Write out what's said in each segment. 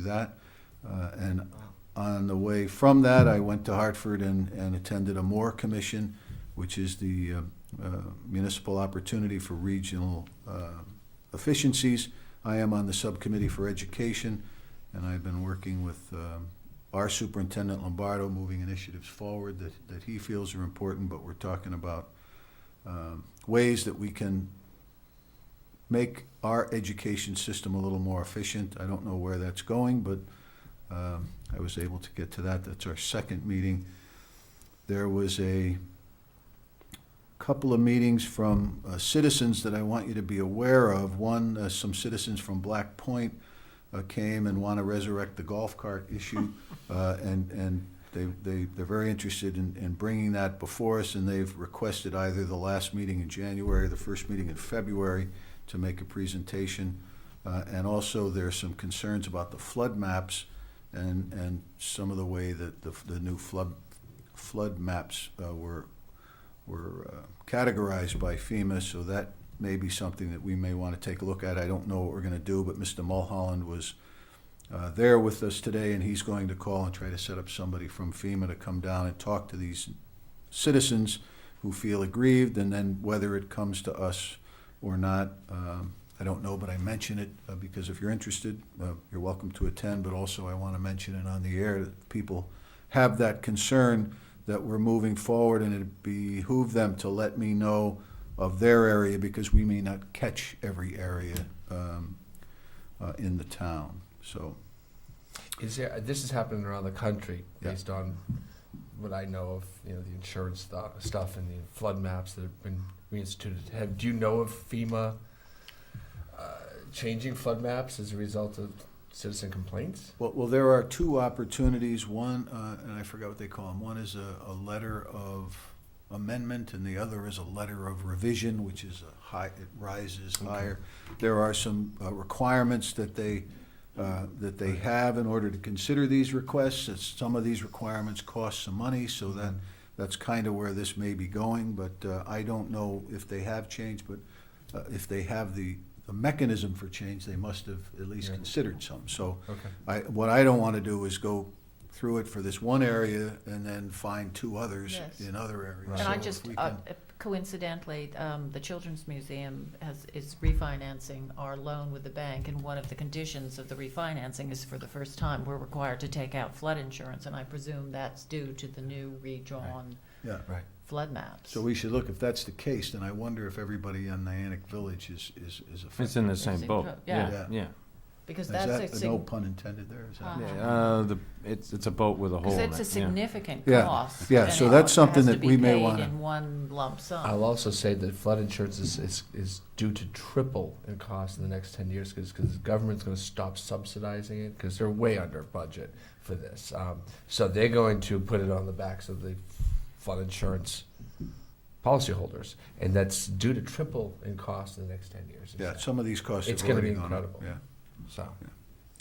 through that. And on the way from that, I went to Hartford and attended a MORE Commission, which is the Municipal Opportunity for Regional Efficiencies. I am on the subcommittee for education, and I've been working with our Superintendent Lombardo, moving initiatives forward that he feels are important, but we're talking about ways that we can make our education system a little more efficient. I don't know where that's going, but I was able to get to that. That's our second meeting. There was a couple of meetings from citizens that I want you to be aware of. One, some citizens from Black Point came and want to resurrect the golf cart issue, and they're very interested in bringing that before us, and they've requested either the last meeting in January or the first meeting in February to make a presentation. And also there's some concerns about the flood maps and some of the way that the new flood maps were categorized by FEMA, so that may be something that we may want to take a look at. I don't know what we're going to do, but Mr. Mulholland was there with us today, and he's going to call and try to set up somebody from FEMA to come down and talk to these citizens who feel aggrieved, and then whether it comes to us or not, I don't know, but I mention it because if you're interested, you're welcome to attend, but also I want to mention it on the air that people have that concern that we're moving forward, and it behoove them to let me know of their area, because we may not catch every area in the town. So, this is happening around the country Yeah. based on what I know of, the insurance stuff and the flood maps that have been reinstituted. Do you know of FEMA changing flood maps as a result of citizen complaints? well, there are two opportunities. One, and I forgot what they call them. One is a letter of amendment, and the other is a letter of revision, which is it rises higher. There are some requirements that they have in order to consider these requests. Some of these requirements cost some money, so that's kind of where this may be going. But I don't know if they have changed, but if they have the mechanism for change, they must have at least considered some. So what I don't want to do is go through it for this one area and then find two others in other areas. And So I if just, we can- coincidentally, the Children's Museum is refinancing our loan with the bank, and one of the conditions of the refinancing is for the first time, we're required to take out flood insurance, and I presume that's due to the new redrawn Yeah. Right. flood maps. So we should look, if that's the case, then I wonder if everybody in Niantic Village is affected. It's in the same boat. Yeah. Yeah. Because Is that's that, no pun intended there? Is that? Uh-huh. It's a boat with a hole Because in it. it's a significant Yeah. cost. Yeah, and so it that's something has to that be we may paid wanna- in one lump sum. I'll also say that flood insurance is due to triple in cost in the next 10 years because the government's going to stop subsidizing it because they're way under budget for this. So they're going to put it on the backs of the flood insurance policyholders, and that's due to triple in cost in the next 10 years. Yeah, some of these costs It's have gonna already be gone up. incredible. Yeah. So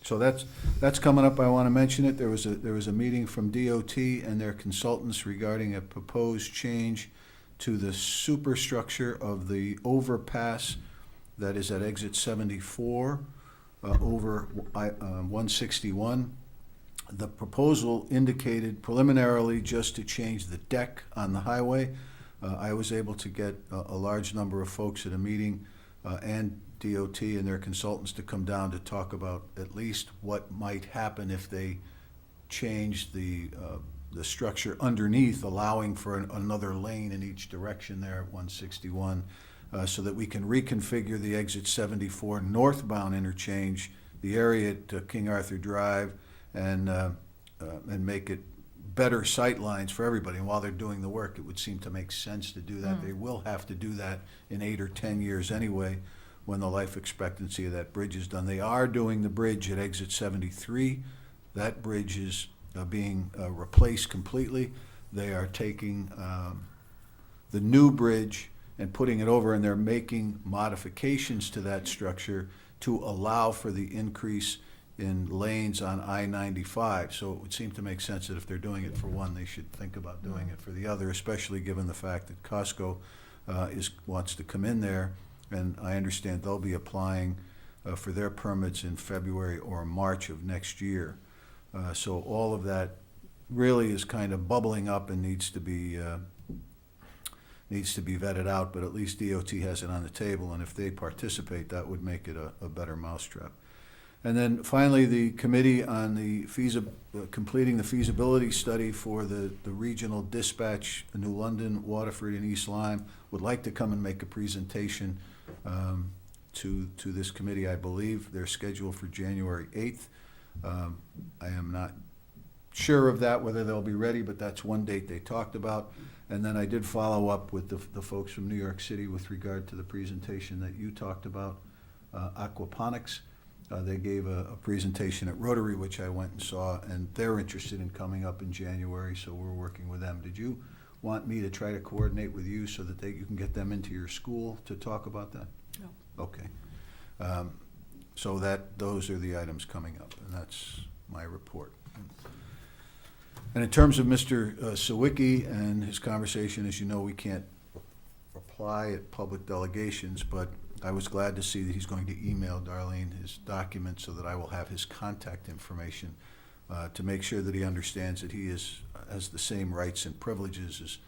So that's coming up. I want to mention it. There was a meeting from DOT and their consultants regarding a proposed change to the superstructure of the overpass that is at exit 74 over 161. The proposal indicated preliminarily just to change the deck on the highway. I was able to get a large number of folks at a meeting and DOT and their consultants to come down to talk about at least what might happen if they change the structure underneath, allowing for another lane in each direction there at 161, so that we can reconfigure the exit 74 northbound interchange, the area at King Arthur Drive, and make it better sight lines for everybody. And while they're doing the work, it would seem to make sense to do that. They will have to do that in 8 or 10 years anyway, when the life expectancy of that bridge is done. They are doing the bridge at exit 73. That bridge is being replaced completely. They are taking the new bridge and putting it over, and they're making modifications to that structure to allow for the increase in lanes on I-95. So it would seem to make sense that if they're doing it for one, they should think about doing it for the other, especially given the fact that Costco wants to come in there. And I understand they'll be applying for their permits in February or March of next year. So all of that really is kind of bubbling up and needs to be vetted out, but at least DOT has it on the table, and if they participate, that would make it a better mousetrap. And then finally, the committee on the completing the feasibility study for the regional dispatch, New London, Waterford, and East Lyme, would like to come and make a presentation to this committee. I believe they're scheduled for January 8th. I am not sure of that, whether they'll be ready, but that's one date they talked about. And then I did follow up with the folks from New York City with regard to the presentation that you talked about, aquaponics. They gave a presentation at Rotary, which I went and saw, and they're interested in coming up in January, so we're working with them. Did you want me to try to coordinate with you so that you can get them into your school to talk about that? No. Okay. So those are the items coming up, and that's my report. And in terms of Mr. Sawicki and his conversation, as you know, we can't reply at public delegations, but I was glad to see that he's going to email Darlene his documents so that I will have his contact information to make sure that he understands that he has the same rights and privileges as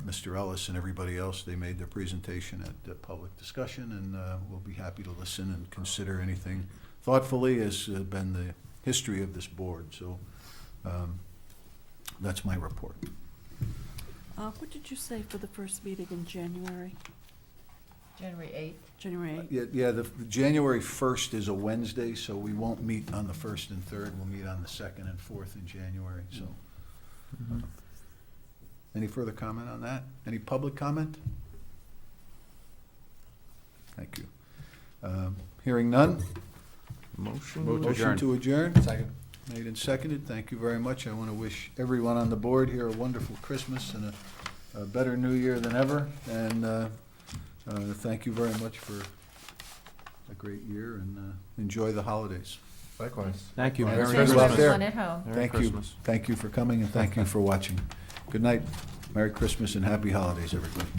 Mr. Ellis and everybody else. They made their presentation at the public discussion, and we'll be happy to listen and consider anything thoughtfully, as been the history of this board. So that's my report. What did you say for the first meeting in January? January 8th. January 8th? Yeah, the January 1st is a Wednesday, so we won't meet on the 1st and 3rd. We'll meet on the 2nd and 4th in January, so. Any further comment on that? Any public comment? Thank you. Hearing none? Motion Motion to adjourn? Second. Made and seconded. Thank you very much. I want to wish everyone on the board here a wonderful Christmas and a better New Year than ever. And thank you very much for a great year, and enjoy the holidays. Likewise. Thank you. Merry Merry Christmas. Christmas. Everyone at home. Merry Thank you. Christmas. Thank you for coming, and thank you for watching. Good night. Merry Christmas and happy holidays, everybody.